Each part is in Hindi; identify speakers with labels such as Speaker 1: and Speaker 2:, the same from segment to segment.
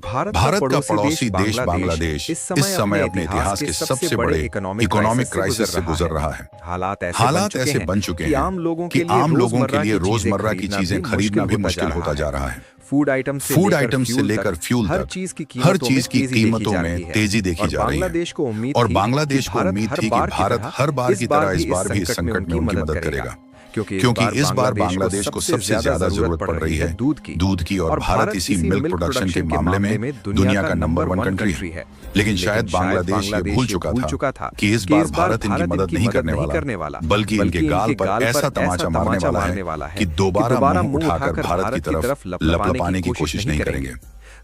Speaker 1: भारत का पड़ोसी देश बांग्लादेश इस समय अपने इतिहास के सबसे बड़े इकोनॉमिक क्राइसिस से गुजर रहा है। हालात ऐसे बन चुके हैं कि आम लोगों के लिए रोजमर्रा की चीजें खरीदना भी मुश्किल होता जा रहा है। फूड आइटम से लेकर फ्यूल तक हर चीज की कीमतों में तेजी देखी जा रही है और बांग्लादेश को उम्मीद थी कि भारत हर बार की तरह इस बार भी इस संकट में उनकी मदद करेगा, क्योंकि इस बार बांग्लादेश को सबसे ज्यादा जरूरत पड़ रही है दूध की और भारत इसी मिल्क प्रोडक्शन के मामले में दुनिया का नंबर 1 कंट्री है। लेकिन शायद बांग्लादेश ये भूल चुका था कि इस बार भारत इनकी मदद नहीं करने वाला, बल्कि इनके गाल पर ऐसा तमाचा मारने वाला है कि दोबारा मुंह उठाकर भारत की तरफ लपलपाने की कोशिश नहीं करेंगे।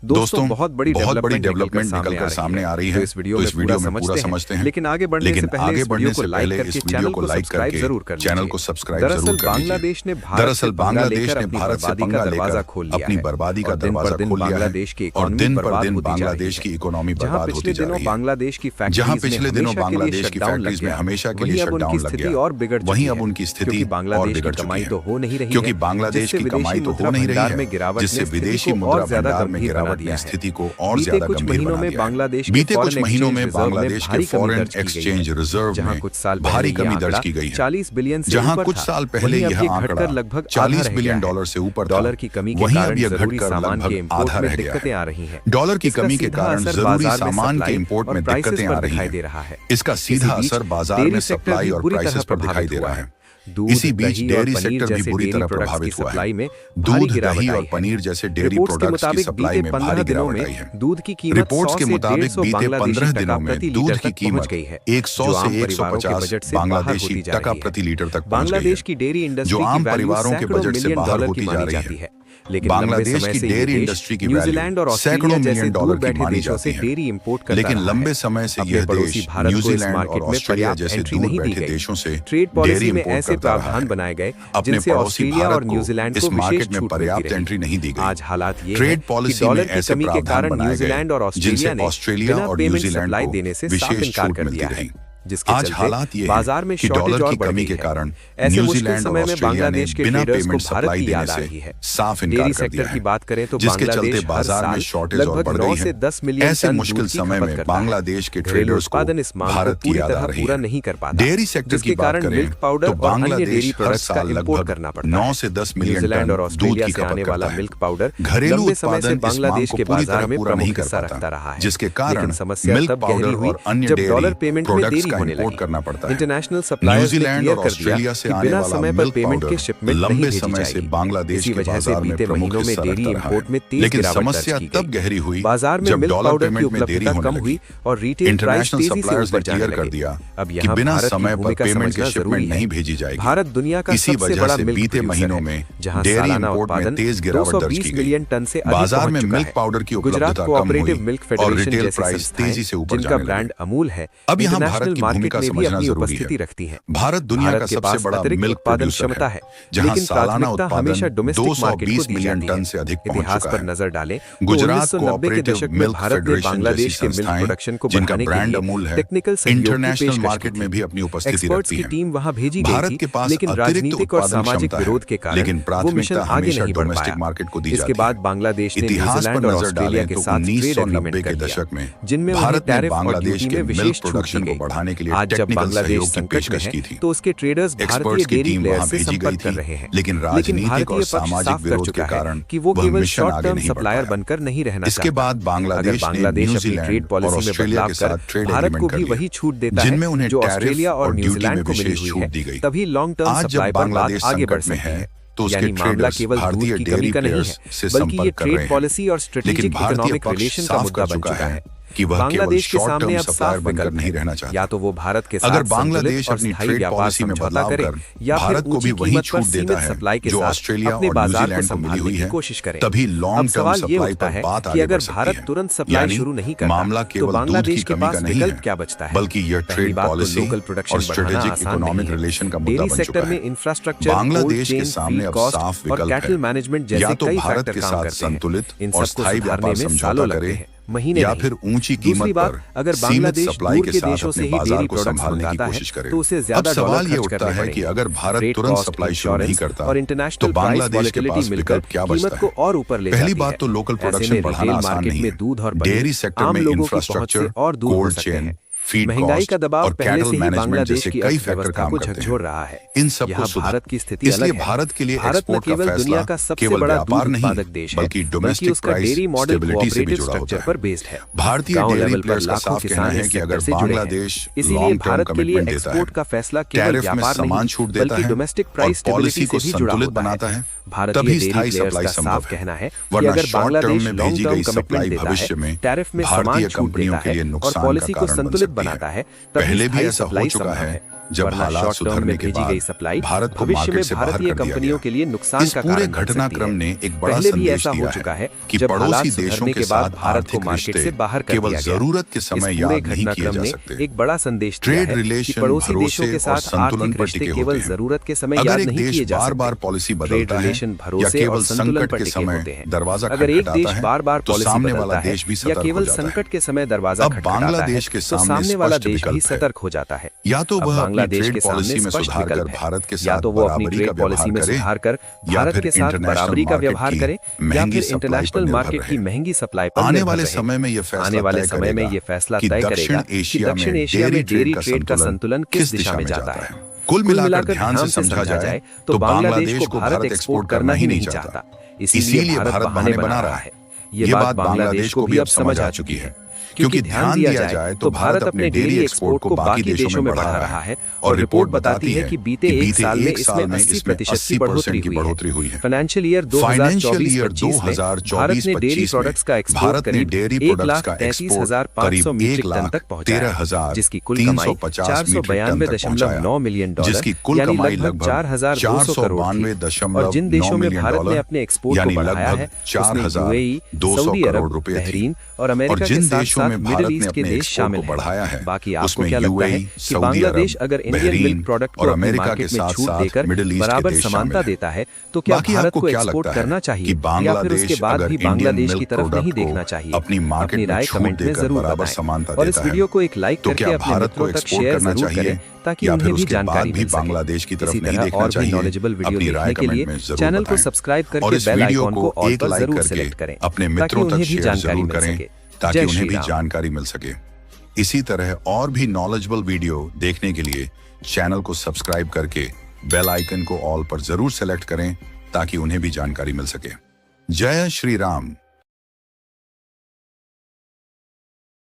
Speaker 1: दोस्तों, बहुत बड़ी डेवलपमेंट निकलकर सामने आ रही है, तो इस वीडियो में पूरा समझते हैं। लेकिन आगे बढ़ने से पहले इस वीडियो को लाइक करके चैनल को सब्सक्राइब जरूर कीजिए। दरअसल बांग्लादेश ने भारत से पंगा लेकर अपनी बर्बादी का दरवाजा खोल लिया है और दिन पर दिन बांग्लादेश की इकोनॉमी बर्बाद होती जा रही है। जहां पिछले दिनों बांग्लादेश की फैक्ट्रीज में हमेशा के लिए शटडाउन लग गया, वहीं अब उनकी स्थिति और बिगड़ चुकी है, क्योंकि बांग्लादेश की कमाई तो हो नहीं रही है, जिससे विदेशी मुद्रा भंडार में गिरावट स्थिति को और ज्यादा गंभीर बना दिया है। बीते कुछ महीनों में बांग्लादेश के फॉरेन एक्सचेंज रिजर्व में भारी कमी दर्ज की गई है। जहां कुछ साल पहले यह आंकड़ा लगभग $40 बिलियन से ऊपर था, वहीं अब यह घटकर लगभग आधा रह गया है। डॉलर की कमी के कारण जरूरी सामान के इंपोर्ट में दिक्कतें आ रही हैं। इसका सीधा असर बाजार में सप्लाई और प्राइसेस पर दिखाई दे रहा है। इसी बीच डेयरी सेक्टर भी बुरी तरह प्रभावित हुआ है। दूध, दही और पनीर जैसे डेयरी प्रोडक्ट्स की सप्लाई में भारी गिरावट आई है। रिपोर्ट्स के मुताबिक बीते 15 दिनों में दूध की कीमत 100 से 150 बांग्लादेशी टका प्रति लीटर तक पहुंच गई है, जो आम परिवारों के बजट से बाहर होती जा रही है। बांग्लादेश की डेयरी इंडस्ट्री की वैल्यू सैकड़ों मिलियन डॉलर की मानी जाती है, लेकिन लंबे समय से यह देश न्यूजीलैंड और ऑस्ट्रेलिया जैसे दूर बैठे देशों से डेयरी इंपोर्ट करता रहा है। अपने पड़ोसी भारत को इस मार्केट में पर्याप्त एंट्री नहीं दी गई। ट्रेड पॉलिसी में ऐसे प्रावधान बनाए गए जिनसे ऑस्ट्रेलिया और न्यूजीलैंड को विशेष छूट मिलती रही। आज हालात ये है कि डॉलर की कमी के कारण न्यूजीलैंड और ऑस्ट्रेलिया ने बिना पेमेंट सप्लाई देने से साफ इनकार कर दिया है, जिसके चलते बाजार में शॉर्टेज और बढ़ गई है। ऐसे मुश्किल समय में बांग्लादेश के ट्रेडर्स को भारत की याद आ रही है। डेयरी सेक्टर की बात करें तो बांग्लादेश हर साल लगभग 9 से 10 मिलियन टन दूध की खपत करता है। घरेलू उत्पादन इस मांग को पूरी तरह पूरा नहीं कर पाता, जिसके कारण मिल्क पाउडर और अन्य डेयरी प्रोडक्ट्स का इंपोर्ट करना पड़ता है। न्यूजीलैंड और ऑस्ट्रेलिया से आने वाला मिल्क पाउडर लंबे समय से बांग्लादेश के बाजार में प्रमुख हिस्सा रखता रहा है। लेकिन समस्या तब गहरी हुई जब डॉलर पेमेंट में देरी होने लगी। इंटरनेशनल सप्लायर्स ने क्लियर कर दिया कि बिना समय पर पेमेंट की शिपमेंट नहीं भेजी जाएगी। इसी वजह से बीते महीनों में डेयरी इंपोर्ट में तेज गिरावट दर्ज की गई। बाजार में मिल्क पाउडर की उपलब्धता कम हुई और रिटेल प्राइस तेजी से ऊपर जाने लगे। अब यहाँ भारत की भूमिका समझना जरूरी है। भारत दुनिया का सबसे बड़ा मिल्क प्रोड्यूसर है, जहां सालाना उत्पादन 220 मिलियन टन से अधिक पहुंच चुका है। गुजरात कोऑपरेटिव मिल्क फेडरेशन जैसी संस्थाएं, जिनका ब्रांड अमूल है, इंटरनेशनल मार्केट में भी अपनी उपस्थिति रखती है। भारत के पास अतिरिक्त उत्पादन क्षमता है, लेकिन प्राथमिकता हमेशा डोमेस्टिक मार्केट को दी जाती है। इतिहास पर नजर डालें तो 1990 के दशक में भारत ने बांग्लादेश के मिल्क प्रोडक्शन को बढ़ाने के लिए टेक्निकल सहयोग की पेशकश की थी।
Speaker 2: तो उसके ट्रेडर्स
Speaker 1: एक्सपर्ट्स की टीम वहां भेजी गई थी, लेकिन राजनीतिक और सामाजिक विरोध के कारण वह मिशन आगे नहीं बढ़ पाया। इसके बाद बांग्लादेश ने न्यूजीलैंड और ऑस्ट्रेलिया के साथ ट्रेड एग्रीमेंट कर लिया, जिनमें उन्हें टैरिफ और ड्यूटी में विशेष छूट दी गई। आज जब बांग्लादेश संकट में है तो उसके ट्रेडर्स भारतीय डेयरी प्लेयर्स से संपर्क कर रहे हैं, लेकिन भारतीय पक्ष साफ कर चुका है कि वह केवल शॉर्ट टर्म सप्लायर बनकर नहीं रहना चाहता।
Speaker 2: या तो वो भारत के साथ
Speaker 1: अगर बांग्लादेश अपनी ट्रेड पॉलिसी में बदलाव कर भारत को भी वही छूट देता है जो ऑस्ट्रेलिया और न्यूजीलैंड को मिली हुई है, तभी लॉन्ग टर्म सप्लाई पर बात आगे बढ़ सकती है। यानी मामला केवल दूध की कमी का नहीं है, बल्कि यह ट्रेड पॉलिसी और स्ट्रेटेजिक इकोनॉमिक रिलेशन का मुद्दा बन चुका है। बांग्लादेश के सामने अब साफ विकल्प है, या तो भारत के साथ संतुलित और स्थायी व्यापार समझौता करे
Speaker 2: महीने
Speaker 1: या फिर ऊंची कीमत पर
Speaker 2: अगर
Speaker 1: सीमित सप्लाई के साथ
Speaker 2: देशों से
Speaker 1: अपने
Speaker 2: ही
Speaker 1: बाजार
Speaker 2: डेयरी
Speaker 1: को संभालने की
Speaker 2: प्रोडक्ट्स
Speaker 1: कोशिश करे।
Speaker 2: तो उसे ज्यादा
Speaker 1: अब सवाल ये
Speaker 2: डॉलर खर्च
Speaker 1: उठता
Speaker 2: करने
Speaker 1: है कि
Speaker 2: पड़ेंगे।
Speaker 1: अगर भारत
Speaker 2: रेट
Speaker 1: तुरंत
Speaker 2: कॉस्ट,
Speaker 1: सप्लाई शुरू नहीं
Speaker 2: इंश्योरेंस
Speaker 1: करता
Speaker 2: और
Speaker 1: तो
Speaker 2: इंटरनेशनल
Speaker 1: बांग्लादेश के पास
Speaker 2: मिलकर
Speaker 1: विकल्प क्या
Speaker 2: कीमत
Speaker 1: बचता
Speaker 2: को
Speaker 1: है?
Speaker 2: और ऊपर ले
Speaker 1: पहली
Speaker 2: जाती
Speaker 1: बात
Speaker 2: है।
Speaker 1: तो लोकल
Speaker 2: ऐसे में
Speaker 1: प्रोडक्शन बढ़ाना
Speaker 2: रिटेल
Speaker 1: आसान
Speaker 2: मार्केट
Speaker 1: नहीं
Speaker 2: में
Speaker 1: है।
Speaker 2: दूध और पनीर
Speaker 1: डेयरी सेक्टर
Speaker 2: आम
Speaker 1: में
Speaker 2: लोगों की पहुंच से
Speaker 1: इंफ्रास्ट्रक्चर,
Speaker 2: और दूर हो
Speaker 1: कोल्ड
Speaker 2: सकते
Speaker 1: चेन,
Speaker 2: हैं।
Speaker 1: फीड
Speaker 2: महंगाई
Speaker 1: कॉस्ट
Speaker 2: का दबाव
Speaker 1: और
Speaker 2: पहले
Speaker 1: कैटल
Speaker 2: से ही
Speaker 1: मैनेजमेंट
Speaker 2: बांग्लादेश
Speaker 1: जैसे
Speaker 2: की
Speaker 1: कई फैक्टर
Speaker 2: अर्थव्यवस्था
Speaker 1: काम
Speaker 2: को
Speaker 1: करते
Speaker 2: झकझोर
Speaker 1: हैं।
Speaker 2: रहा है।
Speaker 1: इन सबको
Speaker 2: यहाँ
Speaker 1: सुधार
Speaker 2: भारत की स्थिति
Speaker 1: इसलिए
Speaker 2: अलग है।
Speaker 1: भारत के लिए
Speaker 2: भारत न
Speaker 1: एक्सपोर्ट का
Speaker 2: केवल
Speaker 1: फैसला
Speaker 2: दुनिया का सबसे
Speaker 1: केवल
Speaker 2: बड़ा
Speaker 1: व्यापार
Speaker 2: दूध
Speaker 1: नहीं
Speaker 2: उत्पादक देश है,
Speaker 1: बल्कि डोमेस्टिक
Speaker 2: उसका
Speaker 1: प्राइस
Speaker 2: डेयरी मॉडल
Speaker 1: स्टेबिलिटी से भी
Speaker 2: कोऑपरेटिव
Speaker 1: जुड़ा होता
Speaker 2: स्ट्रक्चर पर
Speaker 1: है।
Speaker 2: बेस्ड है।
Speaker 1: भारतीय
Speaker 2: गांव
Speaker 1: डेयरी
Speaker 2: लेवल पर
Speaker 1: प्लेयर्स का
Speaker 2: लाखों
Speaker 1: साफ कहना
Speaker 2: किसान
Speaker 1: है
Speaker 2: इस
Speaker 1: कि अगर
Speaker 2: सेक्टर से जुड़े हैं।
Speaker 1: बांग्लादेश
Speaker 2: इसीलिए
Speaker 1: लॉन्ग टर्म
Speaker 2: भारत के लिए
Speaker 1: कमिटमेंट देता है,
Speaker 2: एक्सपोर्ट का फैसला केवल
Speaker 1: टैरिफ में
Speaker 2: व्यापार
Speaker 1: सामान
Speaker 2: नहीं
Speaker 1: छूट देता
Speaker 2: बल्कि
Speaker 1: है
Speaker 2: डोमेस्टिक
Speaker 1: और
Speaker 2: प्राइस
Speaker 1: पॉलिसी
Speaker 2: स्टेबिलिटी
Speaker 1: को
Speaker 2: से भी जुड़ा
Speaker 1: संतुलित
Speaker 2: होता
Speaker 1: बनाता
Speaker 2: है।
Speaker 1: है,
Speaker 2: भारतीय
Speaker 1: तभी
Speaker 2: डेयरी
Speaker 1: स्थायी
Speaker 2: प्लेयर्स
Speaker 1: सप्लाई
Speaker 2: का
Speaker 1: संभव
Speaker 2: साफ
Speaker 1: है।
Speaker 2: कहना है कि
Speaker 1: वरना
Speaker 2: अगर
Speaker 1: शॉर्ट टर्म
Speaker 2: बांग्लादेश
Speaker 1: में
Speaker 2: लॉन्ग
Speaker 1: भेजी
Speaker 2: टर्म
Speaker 1: गई सप्लाई
Speaker 2: कमिटमेंट देता
Speaker 1: भविष्य
Speaker 2: है,
Speaker 1: में
Speaker 2: टैरिफ में
Speaker 1: भारतीय
Speaker 2: सामान छूट
Speaker 1: कंपनियों
Speaker 2: देता
Speaker 1: के लिए
Speaker 2: है और
Speaker 1: नुकसान
Speaker 2: पॉलिसी
Speaker 1: का
Speaker 2: को
Speaker 1: कारण बन
Speaker 2: संतुलित
Speaker 1: सकती
Speaker 2: बनाता
Speaker 1: है।
Speaker 2: है,
Speaker 1: पहले भी
Speaker 2: स्थायी
Speaker 1: ऐसा हो
Speaker 2: सप्लाई
Speaker 1: चुका
Speaker 2: संभव
Speaker 1: है
Speaker 2: है।
Speaker 1: जब
Speaker 2: वरना
Speaker 1: हालात
Speaker 2: शॉर्ट टर्म
Speaker 1: सुधरने
Speaker 2: में
Speaker 1: के
Speaker 2: भेजी गई
Speaker 1: बाद
Speaker 2: सप्लाई
Speaker 1: भारत को
Speaker 2: भविष्य में
Speaker 1: मार्केट से बाहर
Speaker 2: भारतीय
Speaker 1: कर दिया
Speaker 2: कंपनियों
Speaker 1: गया।
Speaker 2: के लिए नुकसान
Speaker 1: इस
Speaker 2: का
Speaker 1: पूरे
Speaker 2: कारण बन सकती
Speaker 1: घटनाक्रम
Speaker 2: है।
Speaker 1: ने एक बड़ा
Speaker 2: पहले भी
Speaker 1: संदेश
Speaker 2: ऐसा हो
Speaker 1: दिया
Speaker 2: चुका
Speaker 1: है
Speaker 2: है
Speaker 1: कि
Speaker 2: जब हालात
Speaker 1: पड़ोसी देशों
Speaker 2: सुधरने
Speaker 1: के
Speaker 2: के बाद
Speaker 1: साथ
Speaker 2: भारत को
Speaker 1: आर्थिक
Speaker 2: मार्केट
Speaker 1: रिश्ते
Speaker 2: से बाहर कर
Speaker 1: केवल
Speaker 2: दिया गया।
Speaker 1: जरूरत के
Speaker 2: इस
Speaker 1: समय
Speaker 2: पूरे
Speaker 1: याद नहीं किए
Speaker 2: घटनाक्रम
Speaker 1: जा
Speaker 2: ने
Speaker 1: सकते।
Speaker 2: एक बड़ा संदेश दिया
Speaker 1: ट्रेड
Speaker 2: है कि
Speaker 1: रिलेशन
Speaker 2: पड़ोसी देशों
Speaker 1: भरोसे
Speaker 2: के
Speaker 1: और
Speaker 2: साथ
Speaker 1: संतुलन
Speaker 2: आर्थिक
Speaker 1: पर
Speaker 2: रिश्ते
Speaker 1: टिके
Speaker 2: केवल
Speaker 1: होते हैं।
Speaker 2: जरूरत के समय
Speaker 1: अगर
Speaker 2: याद
Speaker 1: एक
Speaker 2: नहीं किए
Speaker 1: देश
Speaker 2: जा
Speaker 1: बार बार
Speaker 2: सकते।
Speaker 1: पॉलिसी
Speaker 2: ट्रेड
Speaker 1: बदलता है
Speaker 2: रिलेशन
Speaker 1: या
Speaker 2: भरोसे और
Speaker 1: केवल
Speaker 2: संतुलन
Speaker 1: संकट
Speaker 2: पर
Speaker 1: के
Speaker 2: टिके
Speaker 1: समय
Speaker 2: होते हैं।
Speaker 1: दरवाजा
Speaker 2: अगर एक देश
Speaker 1: खटखटाता
Speaker 2: बार बार
Speaker 1: है तो
Speaker 2: पॉलिसी
Speaker 1: सामने
Speaker 2: बदलता
Speaker 1: वाला
Speaker 2: है
Speaker 1: देश भी
Speaker 2: या
Speaker 1: सतर्क हो
Speaker 2: केवल
Speaker 1: जाता है।
Speaker 2: संकट के समय दरवाजा
Speaker 1: अब
Speaker 2: खटखटाता है
Speaker 1: बांग्लादेश के
Speaker 2: तो
Speaker 1: सामने
Speaker 2: सामने वाला
Speaker 1: स्पष्ट
Speaker 2: देश भी
Speaker 1: विकल्प है।
Speaker 2: सतर्क हो जाता है।
Speaker 1: या तो
Speaker 2: अब
Speaker 1: वह अपनी
Speaker 2: बांग्लादेश
Speaker 1: ट्रेड
Speaker 2: के सामने
Speaker 1: पॉलिसी में
Speaker 2: स्पष्ट
Speaker 1: सुधार कर
Speaker 2: विकल्प है।
Speaker 1: भारत के
Speaker 2: या
Speaker 1: साथ
Speaker 2: तो वो अपनी
Speaker 1: बराबरी का
Speaker 2: ट्रेड पॉलिसी
Speaker 1: व्यवहार
Speaker 2: में
Speaker 1: करे
Speaker 2: सुधार कर
Speaker 1: या
Speaker 2: भारत
Speaker 1: फिर
Speaker 2: के साथ बराबरी का व्यवहार करे या फिर इंटरनेशनल मार्केट की महंगी सप्लाई पर
Speaker 1: आने
Speaker 2: निर्भर
Speaker 1: वाले
Speaker 2: रहे।
Speaker 1: समय में ये
Speaker 2: आने वाले
Speaker 1: फैसला
Speaker 2: समय में ये फैसला तय करेगा कि दक्षिण एशिया में डेयरी ट्रेड का संतुलन किस दिशा में जाता है।
Speaker 1: कुल मिलाकर ध्यान से समझा जाए तो बांग्लादेश को भारत एक्सपोर्ट करना ही नहीं चाहता, इसीलिए भारत बहाने बना रहा है। ये बात बांग्लादेश को भी अब समझ आ चुकी है, क्योंकि ध्यान दिया जाए तो भारत अपने डेयरी एक्सपोर्ट को बाकी देशों में बढ़ा रहा है और रिपोर्ट बताती है कि बीते एक साल में इसमें 80% की बढ़ोतरी हुई है।
Speaker 2: फाइनेंशियल ईयर 2024-25 में भारत ने डेयरी प्रोडक्ट्स का एक्सपोर्ट करीब 1,33,500 मीट्रिक टन तक पहुंचाया, जिसकी कुल कमाई $492.9 मिलियन यानी लगभग 4,200 करोड़ थी। और जिन देशों में भारत ने अपने एक्सपोर्ट को बढ़ाया है उसमें यूएई, सऊदी अरब, बहरीन और अमेरिका के साथ मिडिल ईस्ट के देश शामिल हैं। बाकी आपको क्या लगता है कि बांग्लादेश अगर इंडियन मिल्क प्रोडक्ट को अपनी मार्केट में छूट देकर बराबर समानता देता है तो क्या भारत को एक्सपोर्ट करना चाहिए या फिर उसके बाद भी बांग्लादेश की तरफ नहीं देखना चाहिए? अपनी राय कमेंट में जरूर बताएं और इस वीडियो को एक लाइक करके अपने मित्रों तक शेयर जरूर करें ताकि उन्हें भी जानकारी मिल सके। इसी तरह और भी नॉलेजेबल वीडियो देखने के लिए चैनल को सब्सक्राइब करके बेल आइकॉन को ऑल पर जरूर सेलेक्ट करें
Speaker 1: अपने
Speaker 2: ताकि
Speaker 1: मित्रों तक
Speaker 2: उन्हें भी
Speaker 1: शेयर
Speaker 2: जानकारी
Speaker 1: जरूर
Speaker 2: मिल
Speaker 1: करें
Speaker 2: सके।
Speaker 1: ताकि
Speaker 2: जय
Speaker 1: उन्हें
Speaker 2: श्री
Speaker 1: भी
Speaker 2: राम।
Speaker 1: जानकारी मिल सके। इसी तरह और भी नॉलेजेबल वीडियो देखने के लिए चैनल को सब्सक्राइब करके बेल आइकन को ऑल पर जरूर सेलेक्ट करें ताकि उन्हें भी जानकारी मिल सके। जय श्री राम।